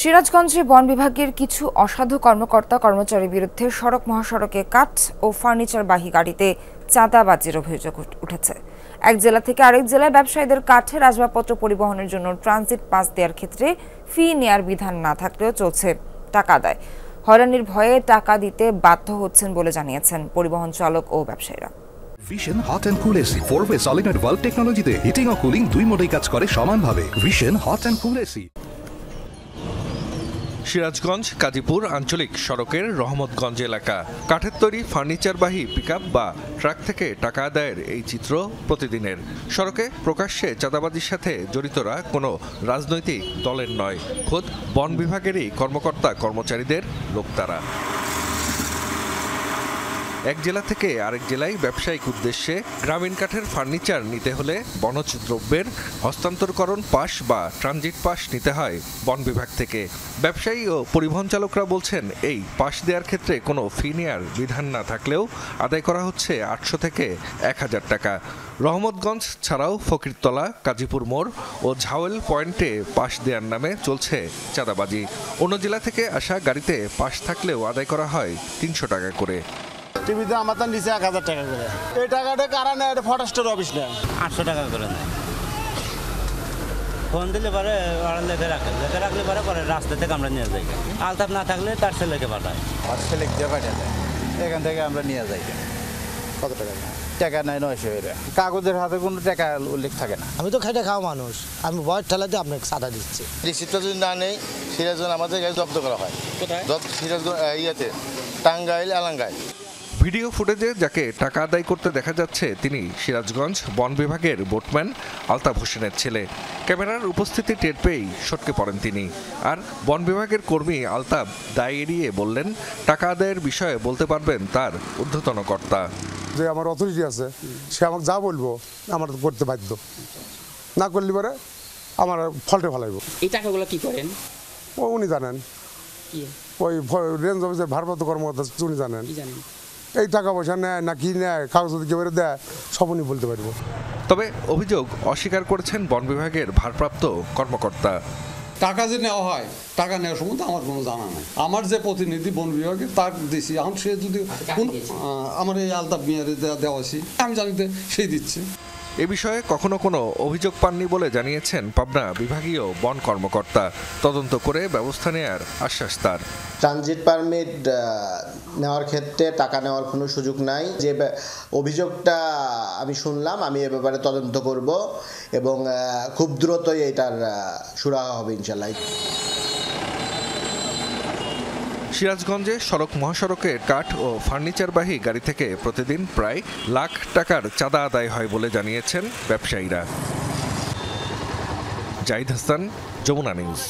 সিরাজগঞ্জে বন বিভাগের কিছু অসাধু কর্মকর্তা কর্মচারীর বিরুদ্ধে সড়ক মহাসড়কে কাঠ ও ফার্নিচারবাহী গাড়িতে চাঁদাবাজির অভিযোগ উঠেছে। এক জেলা থেকে আরেক জেলায় ব্যবসায়ীদের কাঠের আসবাবপত্র পরিবহনের জন্য ট্রানজিট পাস দেওয়ার ক্ষেত্রে ফি নেয়ার বিধান না থাকলেও চলছে টাকা আদায়। হয়রানির ভয়ে টাকা দিতে বাধ্য হচ্ছেন বলে জানিয়েছেন পরিবহন চালক ও ব্যবসায়ীরা। Vision hot and cool AC 4-ওয়ে সলিনয়েড ভালভ টেকনোলজিতে হিটিং ও কুলিং দুই মোডেই কাজ করে সমানভাবে। Vision hot and cool AC. Sirajganj Kazipur আঞ্চলিক সড়কের রহমতগঞ্জ এলাকা। কাঠের তৈরি ফার্নিচারবাহী পিকআপ বা ট্রাক থেকে টাকা আদায়ের এই চিত্র প্রতিদিনের। সড়কে প্রকাশ্যে চাঁদাবাজির সাথে জড়িতরা কোনো রাজনৈতিক দলের নয়, খোদ বন বিভাগেরই কর্মকর্তা কর্মচারীদের লোক তারা। এক জেলা থেকে আরেক জেলায় ব্যবসায়িক উদ্দেশ্যে গ্রামীণ কাঠের ফার্নিচার নিতে হলে বনজ দ্রব্যের হস্তান্তরকরণ পাস বা ট্রানজিট পাস নিতে হয় বন বিভাগ থেকে। ব্যবসায়ী ও পরিবহন চালকরা বলছেন, এই পাস দেওয়ার ক্ষেত্রে কোনো ফি নেয়ার বিধান না থাকলেও আদায় করা হচ্ছে 800 থেকে 1000 টাকা। রহমতগঞ্জ ছাড়াও ফকিরতলা, কাজীপুর মোড় ও ঝাওয়েল পয়েন্টে পাস দেওয়ার নামে চলছে চাঁদাবাজি। অন্য জেলা থেকে আসা গাড়িতে পাস থাকলেও আদায় করা হয় 300 টাকা করে। টিভিতে আমার তো নিচে 1000 টাকা করে। এই টাকাটা কারা নেয়? এটা ফরেস্টের অফিস নেয়। 800 টাকা করে নেয়। ফোন দিলে পরে ওরা লেখে রাখলে পরে রাস্তা থেকে আমরা নিয়ে যাই। আলতাপ না থাকলে তার ছেলেকে পাঠায়। আর ছেলেকে দিয়ে পাঠায় এখান থেকে আমরা নিয়ে যাই। কত টাকা? টাকা নেয় 900 করে। কাগজের হাতে কোনো টাকা উল্লেখ থাকে না। আমি তো খেটে খাওয়া মানুষ, আমি ভয় ঠেলাতে আপনাকে সাদা দিচ্ছি। রিসিপ্টটা যদি না নেই, সিরাজগঞ্জ আমাদের গাড়ি জব্দ করা হয়। কোথায়? সিরাজগঞ্জ ইয়েতে, টাঙ্গাইল, এলাঙ্গাইল। ভিডিও ফুটেজে যাকে টাকা আদায় করতে দেখা যাচ্ছে তিনি সিরাজগঞ্জ বন বিভাগের বোটম্যান আলতাফ হোসেনের ছেলে। ক্যামেরার উপস্থিতি টের পেয়েই সটকে পড়েন তিনি। আর বন বিভাগের কর্মী আলতাফ দায় এড়িয়ে বললেন, টাকা আদায়ের বিষয়ে বলতে পারবেন তার ঊর্ধ্বতন কর্তা। যে আমার অথরিটি আছে, সে আমাকে যা বলবো আমার করতে বাধ্য, না করলে পরে আমার ফল্টে ফেলাইব। এই টাকাগুলো কি করেন? উনি জানেন, ওই রেঞ্জ অফিসের ভারপ্রাপ্ত কর্মকর্তা উনি জানেন। এই টাকা পয়সা নেয় না কি নেয়, কাগজ কেউ দেয়, সব উনি বলতে পারবো। তবে অভিযোগ অস্বীকার করেছেন বন বিভাগের ভারপ্রাপ্ত কর্মকর্তা। টাকা যে নেওয়া হয়, টাকা নেওয়ার সম্বন্ধে আমার কোনো জানা নাই। আমার যে প্রতিনিধি বন বিভাগের তার দিছি, এখন সে যদি আমার এই আলতাফ মিয়ার দেওয়া আমি জানি সেই দিচ্ছে। এ বিষয়ে কখনো কোনো অভিযোগ পাননি বলে জানিয়েছেন পাবনা বিভাগীয় বন কর্মকর্তা। তদন্ত করে ব্যবস্থা নেয়ার আশ্বাস তার। ট্রানজিট পারমিট নেওয়ার ক্ষেত্রে টাকা নেওয়ার কোনো সুযোগ নাই। যে অভিযোগটা আমি শুনলাম, আমি এ ব্যাপারে তদন্ত করব এবং খুব দ্রুতই এটার সুরাহা হবে ইনশাআল্লাহ। সিরাজগঞ্জে সড়ক মহাসড়কে কাঠ ও ফার্নিচারবাহী গাড়ি থেকে প্রতিদিন প্রায় লাখ টাকার চাঁদা আদায় হয় বলে জানিয়েছেন ব্যবসায়ীরা। জাহিদ হাসান, যমুনা নিউজ।